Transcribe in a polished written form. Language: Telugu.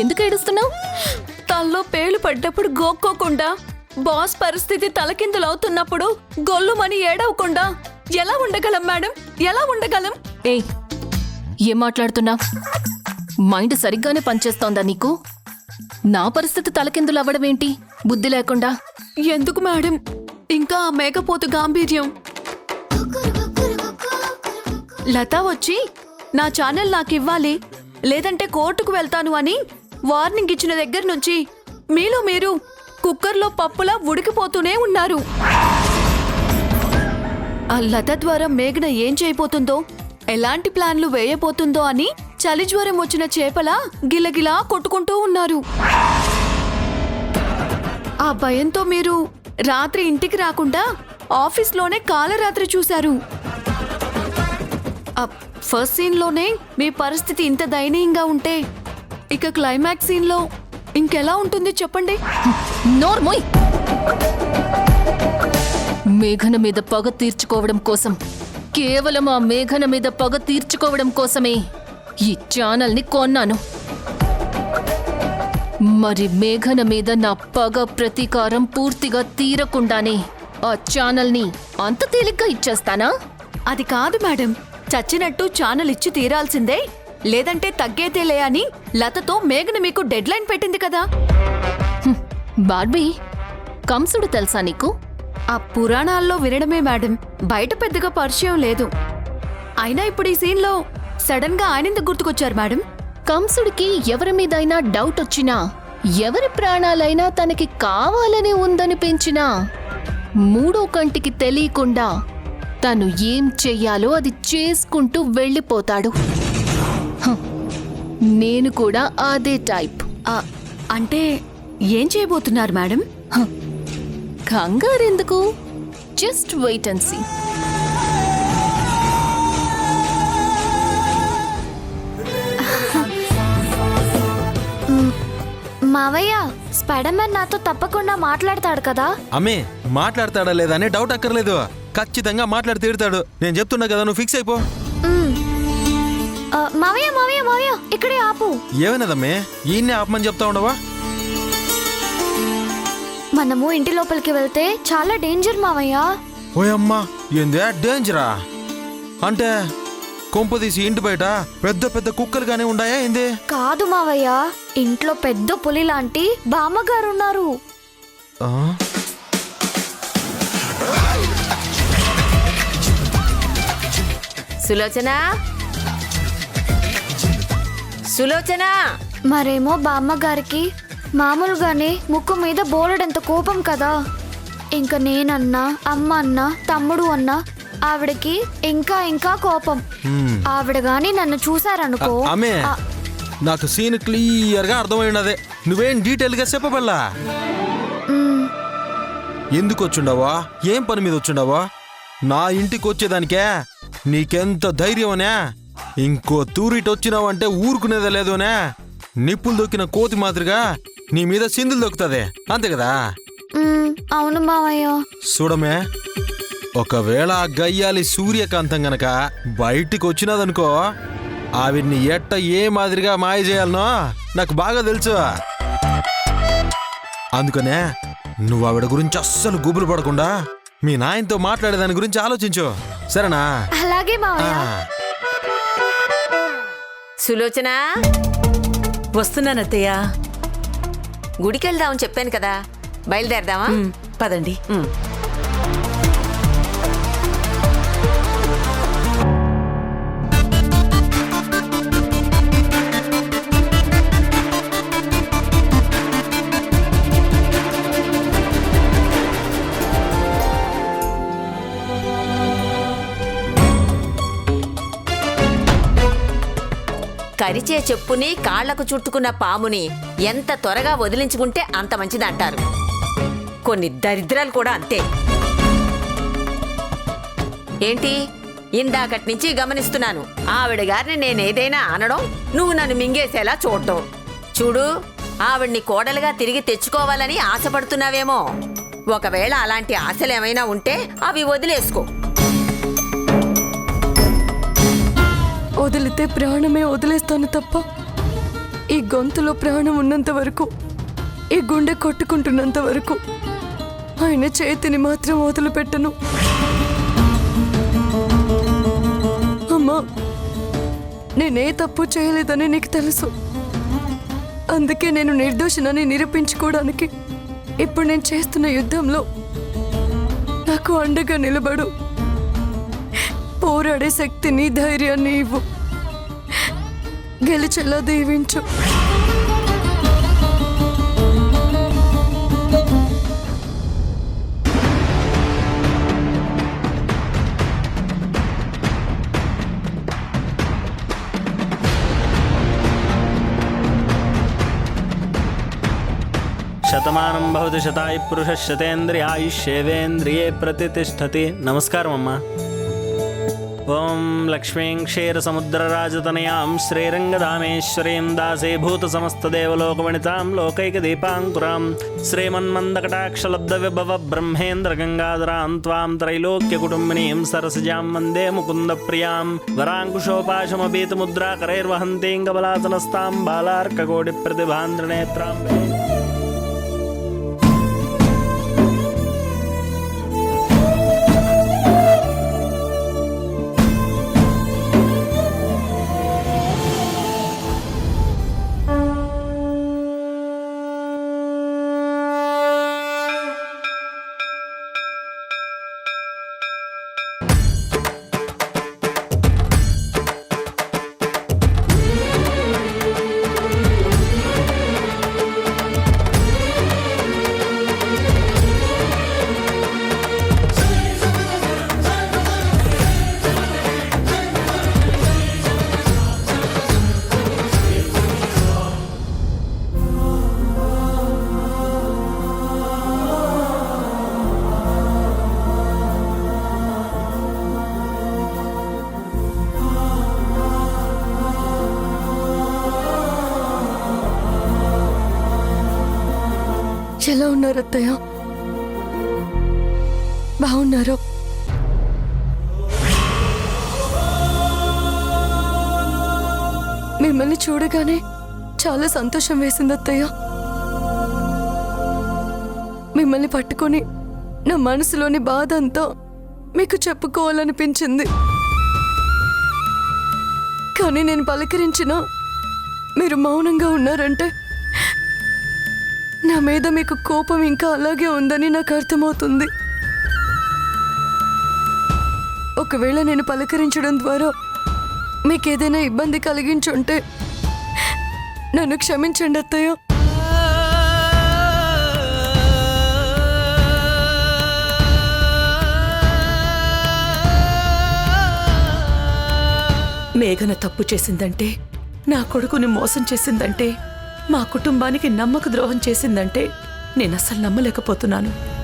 ఎందుకు ఏడుస్తున్నావు? తల్లో పేలు పడ్డప్పుడు గోక్కోకుండా, బాస్ పరిస్థితి తలకిందులవుతున్నప్పుడు గొల్లుమని ఏడవకుండా ఎలా ఉండగలం మేడం? ఎలా ఉండగలం? ఏయ్, ఏం మాట్లాడుతున్నా? మైండ్ సరిగ్గానే పనిచేస్తోందా నీకు? నా పరిస్థితి తలకిందులవ్వడమేంటి బుద్ధి లేకుండా? ఎందుకు మేడం ఇంకా ఆ మేకపోతు గాంభీర్యం? లత వచ్చి నా ఛానల్ నాకివ్వాలి, లేదంటే కోర్టుకు వెళ్తాను అని వార్నింగ్ ఇచ్చిన దగ్గర నుంచి మీలో మీరు కుక్కర్లో పప్పులా ఉడికిపోతూనే ఉన్నారు. ఆ లత ద్వారా మేఘన ఏం చేయబోతుందో, ఎలాంటి ప్లాన్లు వేయబోతుందో అని చలిజ్వరం వచ్చిన చేపలా గిలగిలా కొట్టుకుంటూ ఉన్నారు. ఆ భయంతో మీరు రాత్రి ఇంటికి రాకుండా ఆఫీస్లోనే కాలరాత్రి చూశారు. ఫస్ట్ సీన్లోనే మీ పరిస్థితి ఇంత దయనీయంగా ఉంటే ఇక క్లైమాక్స్ సీన్లో ఇంకెలా ఉంటుంది చెప్పండి? నోర్మోయ్! మేఘన మీద పగ తీర్చుకోవడం కోసం, కేవలం ఆ మేఘన మీద పగ తీర్చుకోవడం కోసమే ఈ ఛానల్ని కొన్నాను. మరి మేఘన మీద నా పగ ప్రతీకారం పూర్తిగా తీరకుండానే ఆ ఛానల్ని అంత తేలిగ్గా ఇచ్చేస్తానా? అది కాదు మేడం, చచ్చినట్టు ఛానల్ ఇచ్చి తీరాల్సిందే, లేదంటే తగ్గేతేలే అని లతతో మేఘన మీకు డెడ్ లైన్ పెట్టింది కదా. బార్బీ, కంసుడు తెలుసా నీకు? ఆ పురాణాల్లో వినడమే మేడం, బయట పెద్దగా పరిచయం లేదు. అయినా ఇప్పుడు ఈ సీన్లో సడన్ గా ఆయనెందుకు గుర్తుకొచ్చారు మేడం? కంసుడికి ఎవరి మీదైనా డౌట్ వచ్చినా, ఎవరి ప్రాణాలైనా తనకి కావాలని ఉందనిపించినా, మూడో కంటికి తెలియకుండా తను ఏం చెయ్యాలో అది చేసుకుంటూ వెళ్ళిపోతాడు. నేను కూడా అదే టైప్. అంటే ఏం చేయబోతున్నారు మేడం? కంగారెందుకు, జస్ట్ వెయిట్ అండ్ సీ. మావయ్య, స్పైడర్ మ్యాన్ నాతో తప్పకుండా మాట్లాడతాడు కదా? అమ్మే, మాట్లాడతాడా లేదా అని డౌట్ అక్కర్లేదు, ఖచ్చితంగా మాట్లాడి తీరుతాడు. నేను చెప్తున్నా కదా, నువ్వు ఫిక్స్ అయిపో. మావయ్య మావయ్య మావయ్య, ఇక్కడే ఆపు. ఏమైనదమ్మే, ఈయన్నే ఆపమని చెప్తా ఉండవా? మనము ఇంటి లోపలికి వెళ్తే చాలా డేంజర్ మావయ్య. ఓయమ్మా, ఏందే డేంజరా? అంటే కొంపదీసి ఇంటి బయట పెద్ద పెద్ద కుక్కలుగానే ఉండాయా ఏంది? కాదు మావయ్య, ఇంట్లో పెద్ద పులి లాంటి బామ్మగారు ఉన్నారు. ఆ? సులోచన, సులోచన. మరేమో బామ్మగారికి మామూలుగానే ముక్కు మీద బోలెడంత కోపం కదా. ఇంకా నేనన్నా, అమ్మ అన్నా, తమ్ముడు అన్నా ఆవిడకి ఇంకా ఇంకా కోపం. ఆవిడ గాని నన్ను చూసారనుకో. అమ్మే, నాకు సీన్ క్లియర్ గా అర్థమైనదే. నువ్వేం డీటెయిల్ గా చెప్పబల్లా? ఎందుకు వచ్చుండవా? ఏం పని మీద వచ్చుండవా? నా ఇంటికి వచ్చేదానికే నీకెంత ధైర్యమనే? ఇంకో తూరిటి వచ్చినావంటే ఊరుకునేదే లేదోనే. నిప్పులు దొక్కిన కోతి మాదిరిగా నీ మీద సిందులు దొక్కుతుంది, అంతే కదా? అవును మావయ్య. చూడమే, ఒకవేళ ఆ గయ్యాలి సూర్యకాంతం గనక బయటికి వచ్చినదనుకో, ఆవిడ్ని ఎట్ట ఏ మాదిరిగా మాయ చేయాలనో నాకు బాగా తెలుసు. అందుకనే నువ్వు ఆవిడ గురించి అస్సలు గుబులు పడకుండా మీ నాయనతో మాట్లాడేదాని గురించి ఆలోచించు, సరేనా? అలాగే మావయ్య. సులోచన, వస్తున్నానత్తయ్య. గుడికి వెళ్దామని చెప్పాను కదా, బయలుదేరదామా? పదండి. కరిచే చెప్పుని కాళ్లకు చుట్టుకున్న పాముని ఎంత త్వరగా వదిలించుకుంటే అంత మంచిదంటారు. కొన్ని దరిద్రాలు కూడా అంతే. ఏంటి, ఇందాకటి నుంచి గమనిస్తున్నాను. ఆవిడ గారిని నేనేదైనా అనడం, నువ్వు నన్ను మింగేసేలా చూడటం. చూడు, ఆవిడ్ని కోడలుగా తిరిగి తెచ్చుకోవాలని ఆశపడుతున్నావేమో. ఒకవేళ అలాంటి ఆశలేమైనా ఉంటే అవి వదిలేసుకో. వదిలితే ప్రాణమే వదిలేస్తాను తప్ప ఈ గొంతులో ప్రాణం ఉన్నంత వరకు, ఈ గుండె కొట్టుకుంటున్నంత వరకు ఆయన చేతిని మాత్రం వదిలిపెట్టను. అమ్మా, నేనే తప్పు చేయలేదని నీకు తెలుసు. అందుకే నేను నిర్దోషినని నిరూపించుకోవడానికి ఇప్పుడు నేను చేస్తున్న యుద్ధంలో నాకు అండగా నిలబడు. పోరాడే శక్తిని, ధైర్యాన్ని ఇవ్వు. గెలిచేలా దీవించు. శతమానం భవతి శతాయు పురుష శతేంద్రియ ఆయుష్యేవేంద్రియే ప్రతిష్టతి. నమస్కారం అమ్మా. ఓం లక్ష్మీం క్షీరసముద్రరాజతనయాం శ్రీరంగధామేశ్వరీం దాసీభూత సమస్తదేవలోకవనితాం లోకైకదీపాంకురాం శ్రీమన్మందకటాక్షలబ్ధవిభవ బ్రహ్మేంద్ర గంగాధరాం త్వాం త్రైలోక్యకుటుంబినీం సరసజాం వందే ముకుందప్రియాం వరాంకుశోపాశమపీతముద్రాకరైర్వహంతీంగబలాసనస్తాం బాలార్కకోటిప్రతిభాంధ్రనేత్రాం. ఎలా ఉన్నారు అత్తయ్య? బాగున్నారు? మిమ్మల్ని చూడగానే చాలా సంతోషం వేసింది అత్తయ్య. మిమ్మల్ని పట్టుకొని నా మనసులోని బాధ అంతా మీకు చెప్పుకోవాలనిపించింది. కానీ నేను పలకరించినా మీరు మౌనంగా ఉన్నారంటే నా మీద మీకు కోపం ఇంకా అలాగే ఉందని నాకు అర్థమవుతుంది. ఒకవేళ నేను పలకరించడం ద్వారా మీకు ఏదైనా ఇబ్బంది కలిగించుంటే నన్ను క్షమించండి అత్తయ్య. మేఘన తప్పు చేసిందంటే, నా కొడుకుని మోసం చేసిందంటే, మా కుటుంబానికి నమ్మక ద్రోహం చేసిందంటే నేను అసలు నమ్మలేకపోతున్నాను.